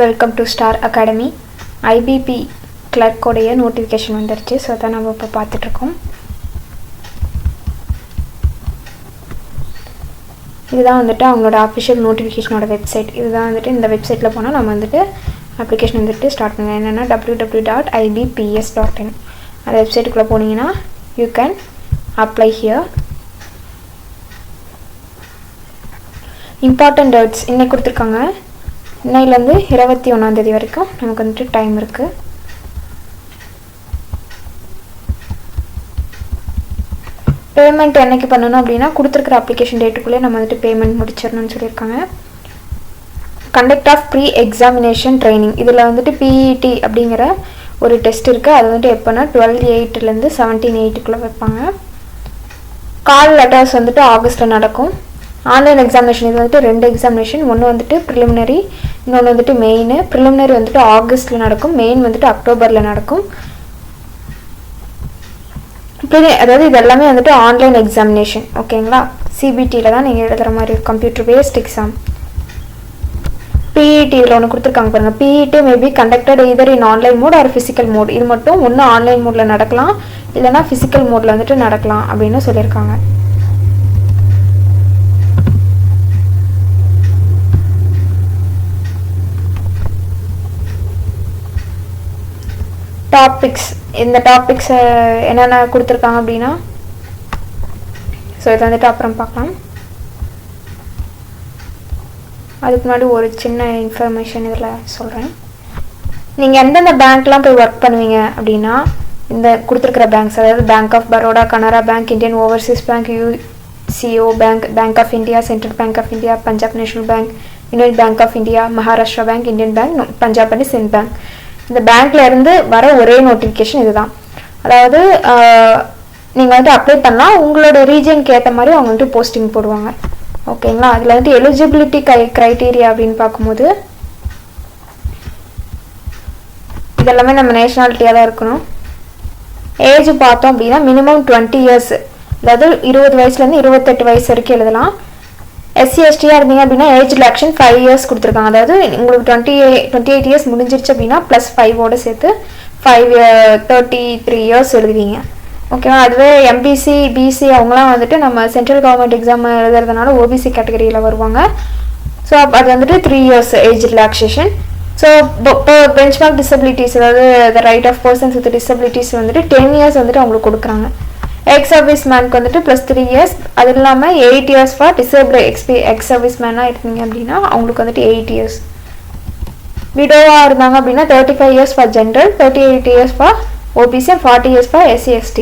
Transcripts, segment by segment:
Welcome to Star Academy. IPP கிளர்க்கோடைய notification வந்துருச்சு. So அதான் நம்ம இப்போ பார்த்துட்ருக்கோம். இதுதான் வந்துட்டு அவங்களோட அஃபிஷியல் நோட்டிஃபிகேஷனோட வெப்சைட். இதுதான் வந்துட்டு இந்த வெப்சைட்டில் போனால் நம்ம வந்துட்டு அப்ளிகேஷன் வந்துட்டு ஸ்டார்ட் பண்ணுங்கள். என்னென்னா www.ibps.in அந்த வெப்சைட்டுக்குள்ளே போனீங்கன்னா you can apply here. Important dates இன்னைக்கு கொடுத்துருக்காங்க. இன்னையிலேருந்து 21 வரைக்கும் நமக்கு வந்துட்டு டைம் இருக்குது. பேமெண்ட் என்னைக்கு பண்ணணும் அப்படின்னா கொடுத்துருக்குற அப்ளிகேஷன் டேட்டுக்குள்ளே நம்ம வந்துட்டு பேமெண்ட் முடிச்சிடணும்னு சொல்லியிருக்காங்க. Conduct of pre examination training, இதில் வந்துட்டு பிஇடி அப்படிங்கிற ஒரு டெஸ்ட் இருக்குது. அது வந்துட்டு எப்போனா 12/8 17/8 வைப்பாங்க. கால் லெட்டர்ஸ் வந்துட்டு ஆகஸ்ட்டில் நடக்கும். ஆன்லைன் எக்ஸாமினேஷன் இது வந்துட்டு 2 எக்ஸாமினேஷன். ஒன்று வந்துட்டு ப்ரிலிமினரி, இன்னொன்று வந்துட்டு மெயின். ப்ரிலிமினரி வந்துட்டு ஆகஸ்ட்டில் நடக்கும், மெயின் வந்துட்டு அக்டோபரில் நடக்கும். அதாவது இது எல்லாமே வந்துட்டு ஆன்லைன் எக்ஸாமினேஷன். ஓகேங்களா? சிபிடியில் தான் நீங்கள் எழுதுகிற மாதிரி கம்ப்யூட்டர் பேஸ்ட் எக்ஸாம். பிஇடியில் ஒன்று கொடுத்துருக்காங்க பாருங்கள். PET maybe conducted either in online mode or physical mode. இது மட்டும் ஒன்று ஆன்லைன் மோடில் நடக்கலாம், இல்லைனா ஃபிசிக்கல் மோடில் வந்துட்டு நடக்கலாம் அப்படின்னு சொல்லியிருக்காங்க. டாபிக்ஸ், இந்த டாபிக்ஸ் என்னென்ன கொடுத்துருக்காங்க அப்படின்னா ஸோ இதை வந்துட்டு அப்புறம் பார்க்கலாம். அதுக்கு முன்னாடி ஒரு சின்ன இன்ஃபர்மேஷன் இதில் சொல்கிறேன். நீங்கள் எந்தெந்த பேங்க்லாம் போய் ஒர்க் பண்ணுவீங்க அப்படின்னா இந்த கொடுத்துருக்குற பேங்க்ஸ், அதாவது bank of Baroda, Canara bank, Indian overseas bank, UCO bank, bank of India, central bank of India, Punjab national bank, union bank of India, Maharashtra bank, Indian bank, Punjab and Sind bank. இந்த பேங்க்ல இருந்து வர ஒரே நோட்டிஃபிகேஷன் இதுதான். அதாவது நீங்கள் வந்துட்டு அப்ளை பண்ணலாம், உங்களோட ரீஜனுக்கு ஏற்ற மாதிரி அவங்க வந்துட்டு போஸ்டிங் போடுவாங்க. ஓகேங்களா? அதில் வந்துட்டு எலிஜிபிலிட்டி க்ரைட்டீரியா அப்படின்னு பார்க்கும்போது இதெல்லாமே நம்ம நேஷனாலிட்டியாக தான் இருக்கணும். ஏஜ் பார்த்தோம் அப்படின்னா மினிமம் 20 இயர்ஸ், அதாவது 20 வயசுலேருந்து 28 வயசு வரைக்கும் எழுதலாம். SC/STயாக இருந்தீங்க அப்படின்னா ஏஜ் ரிலாக்ஷன் 5 இயர்ஸ் கொடுத்துருக்காங்க. அதாவது உங்களுக்கு 28 இயர்ஸ் முடிஞ்சிருச்சு அப்படின்னா +5ஓட சேர்த்து 33 இயர்ஸ் எழுதுவீங்க. ஓகேவா? அதுவே எம்பிசி, பிசி அவங்களாம் வந்துட்டு நம்ம சென்ட்ரல் கவர்மெண்ட் எக்ஸாம் எழுதுறதுனால ஓபிசி கேட்டகரியில் வருவாங்க. ஸோ அது வந்துட்டு 3 இயர்ஸ் ஏஜ் ரிலாக்ஸேஷன். ஸோ இப்போ பெஞ்ச்மார்க் டிசபிலிட்டிஸ், அதாவது the right of persons with disabilities வந்துட்டு 10 இயர்ஸ் வந்துட்டு அவங்களுக்கு கொடுக்குறாங்க. எக்ஸ் சர்வீஸ் மேனுக்கு வந்துட்டு +3 இயர்ஸ், அது இல்லாமல் 8 years for disable ex service மேனாக இருந்தீங்க அப்படின்னா அவங்களுக்கு வந்துட்டு 8 இயர்ஸ். விடோவாக இருந்தாங்க அப்படின்னா 35 years for general, 38 years for OBC and 40 years for SC/ST.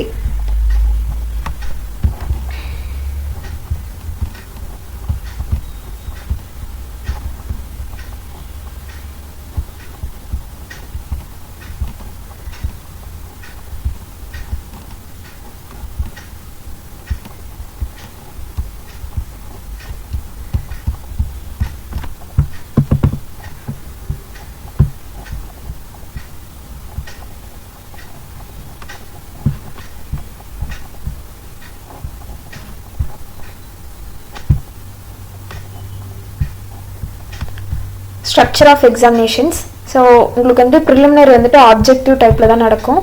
Structure of examinations. So உங்களுக்கு வந்து ப்ரிலிமினரி வந்துட்டு ஆப்ஜெக்டிவ் டைப்பில் தான் நடக்கும்.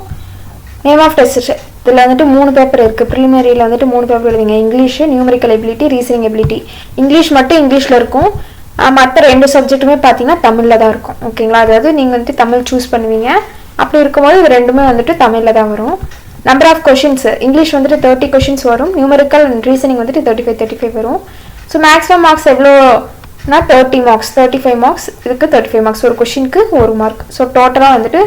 நேம் ஆஃப் டெஸ்ட், இதில் வந்துட்டு 3 பேப்பர் இருக்குது. ப்ரிலிமினரியில் வந்துட்டு 3 பேப்பர் எழுதுங்க. English, numerical ability, reasoning ability. English மட்டும் இங்கிலீஷில் இருக்கும், மற்ற 2 சப்ஜெக்ட்டுமே பார்த்தீங்கன்னா தமிழில் தான் இருக்கும். ஓகேங்களா? அதாவது நீங்கள் வந்துட்டு தமிழ் சூஸ் பண்ணுவீங்க. அப்படி இருக்கும்போது இது 2மே வந்துட்டு தமிழில் தான் வரும். நம்பர் ஆஃப் கொஷின்ஸ், இங்கிலீஷ் வந்துட்டு 30 கொஷின்ஸ் வரும், நியூமெரிக்கல் அண்ட் ரீசனிங் வந்துட்டு 35 வரும். ஸோ மேக்ஸிமம் மார்க்ஸ் எவ்வளோனா 30 மார்க்ஸ், 35 மார்க்ஸ், இதுக்கு 35 மார்க்ஸ், ஒரு கொஷினுக்கு 1 மார்க். ஸோ டோட்டலாக வந்துட்டு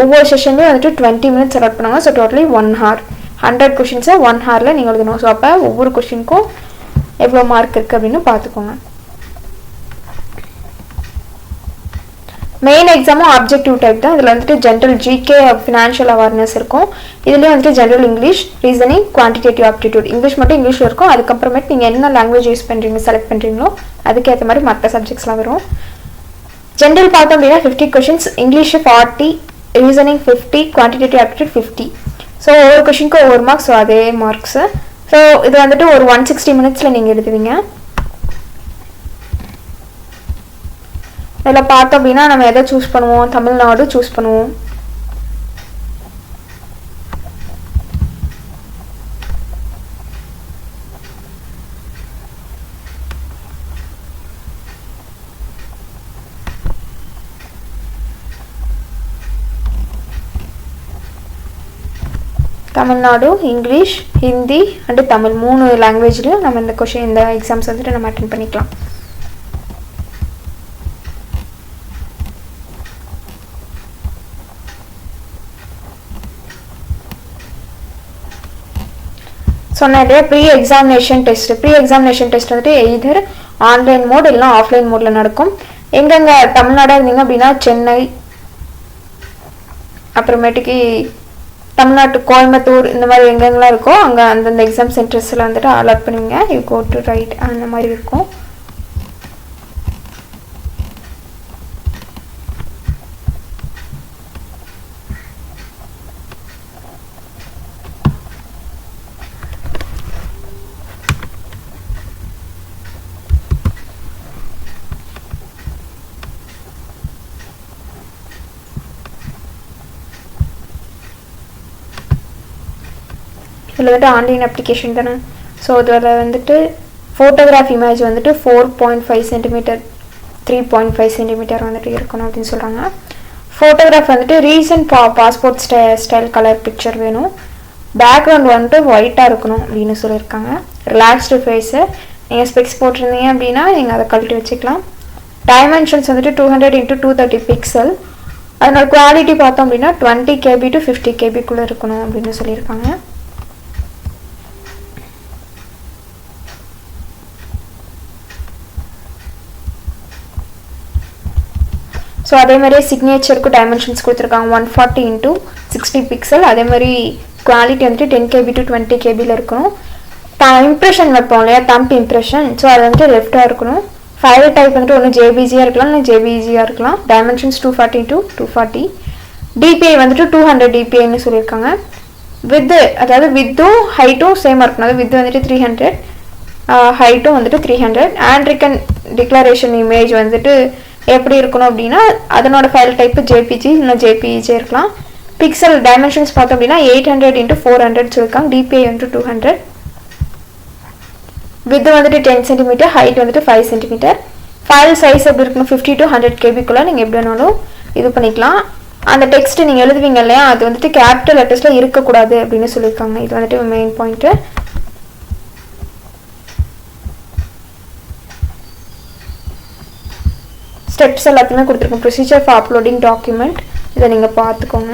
ஒவ்வொரு செஷன்லேயும் வந்துட்டு 20 மினிட்ஸ் அலாட் பண்ணுவாங்க. ஸோ டோட்டலி 1 hour, 100 கொஷின்ஸை 1 hourல நீங்கள் எழுதணும். ஸோ அப்போ ஒவ்வொரு கொஷினுக்கும் எவ்வளோ மார்க் இருக்குது அப்படின்னு பார்த்துக்கோங்க. மெயின் எக்ஸாமும் ஆப்ஜெக்டிவ் டைப் தான். இதில் வந்துட்டு ஜென்ரல் ஜிகே, ஃபினான்ஷியல் அவேர்னஸ் இருக்கும். இதுலேயும் வந்துட்டு general English, reasoning, quantitative aptitude. English மட்டும் இங்கிலீஷில் இருக்கும். அதுக்கப்புறமேட்டு நீங்கள் என்ன லாங்குவேஜ் யூஸ் பண்ணுறீங்க, செலக்ட் பண்ணுறீங்களோ அதுக்கேற்ற மாதிரி மற்ற சப்ஜெக்ட்ஸ்லாம் வரும். ஜென்ரல் பார்த்தோம் அப்படின்னா 50 questions, English 40, reasoning 50, quantitative aptitude 50. So ஒவ்வொரு கொஷினுக்கும் ஒவ்வொரு மார்க்ஸ். ஸோ அதே மார்க்ஸு. ஸோ இது வந்துட்டு ஒரு 160 மினிட்ஸில் நீங்கள் எழுதுவீங்க. இதில் பார்த்தோம் அப்படின்னா நம்ம எதை சூஸ் பண்ணுவோம், தமிழ்நாடு சூஸ் பண்ணுவோம். தமிழ்நாடு, இங்கிலீஷ், ஹிந்தி அண்டு தமிழ் 3 லாங்குவேஜ்லையும் நம்ம இந்த எக்ஸாம்ஸ் வந்துட்டு நம்ம அட்டென்ட் பண்ணிக்கலாம். சொன்னதே ப்ரீ எக்ஸாமினேஷன் டெஸ்ட் வந்துட்டு எய்தர் ஆன்லைன் மோட் இல்லைனா ஆஃப்லைன் மோடில் நடக்கும். எங்கெங்கே தமிழ்நாடாக இருந்தீங்க அப்படின்னா சென்னை, அப்புறமேட்டுக்கு தமிழ்நாட்டு கோயம்புத்தூர் இந்த மாதிரி எங்கெங்கெல்லாம் இருக்கோ அங்கே அந்தந்த எக்ஸாம் சென்டர்ஸில் வந்துட்டு அலாட் பண்ணுவீங்க. யூ கோ டு ரைட் அந்த மாதிரி இருக்கும். இதில் வந்துட்டு ஆன்லைன் அப்ளிகேஷன் தானே. ஸோ இதில் வந்துட்டு ஃபோட்டோகிராஃப் இமேஜ் வந்துட்டு 4.5 சென்டிமீட்டர் 3.5 சென்டிமீட்டர் வந்துட்டு இருக்கணும் அப்படின்னு சொல்கிறாங்க. ஃபோட்டோகிராஃப் வந்துட்டு recent passport style colour picture வேணும். பேக்ரவுண்ட் வந்துட்டு ஒயிட்டாக இருக்கணும் அப்படின்னு சொல்லியிருக்காங்க. Relaxed phase. நீங்கள் ஸ்பெக்ஸ் போட்டிருந்தீங்க அப்படின்னா நீங்கள் அதை கழட்டி வச்சுக்கலாம். டைமென்ஷன்ஸ் வந்துட்டு 200 × 230 பிக்சல். அதனோட குவாலிட்டி பார்த்தோம் அப்படின்னா 20 KB to 50 KBக்குள்ளே இருக்கணும் அப்படின்னு சொல்லியிருக்காங்க. ஸோ அதே மாதிரியே சிக்னேச்சருக்கு டைமென்ஷன்ஸ் கொடுத்துருக்காங்க. 140 × 60 பிக்சல். அதே மாதிரி குவாலிட்டி வந்துட்டு 10 KB to 20 KBயில் இருக்கணும். இம்ப்ரெஷன் வைப்போம் இல்லையா, தம்ப் இம்ப்ரெஷன். ஸோ அது வந்துட்டு லெஃப்டாக இருக்கணும். ஃபைல் டைப் வந்துட்டு ஒன்று JPGயாக இருக்கலாம் இல்லை JPEGயாக இருக்கலாம். டைமென்ஷன்ஸ் 240 × 240. DPI வந்துட்டு 200 DPIன்னு சொல்லியிருக்காங்க. வித்து, அதாவது வித்தும் ஹைட்டும் சேமாக இருக்கணும். அதாவது வித்து வந்துட்டு 300, ஹைட்டும் வந்துட்டு 300. ஆண்ட்ரிக்கன் டிக்ளரேஷன் இமேஜ் வந்துட்டு எப்படி இருக்கணும் அப்படின்னா அதனோட ஃபைல் டைப்பு JPG இல்லை JPEG இருக்கலாம். பிக்சல் டைமென்ஷன்ஸ் பார்த்தோம் அப்படின்னா 800 × 400 சொல்லியிருக்காங்க. DPI வந்துட்டு 200. வித் வந்துட்டு 10 சென்டிமீட்டர், ஹைட் வந்துட்டு 5 சென்டிமீட்டர். ஃபைல் சைஸ் எப்படி இருக்கணும், 50 to 100 KBக்குள்ளே நீங்கள் எப்படி வேணாலும் இது பண்ணிக்கலாம். அந்த டெக்ஸ்ட் நீங்கள் எழுதுவீங்க இல்லையா, அது வந்துட்டு கேபிட்டல் லெட்டர்ஸில் இருக்கக்கூடாது அப்படின்னு சொல்லியிருக்காங்க. இது வந்துட்டு மெயின் பாயிண்ட்டு. ஸ்டெப்ஸ் எல்லாத்தையுமே கொடுத்துருக்கோம். ப்ரொசீஜர் ஃபார் அப்லோடிங் டாக்குமெண்ட், இதை நீங்கள் பார்த்துக்கோங்க.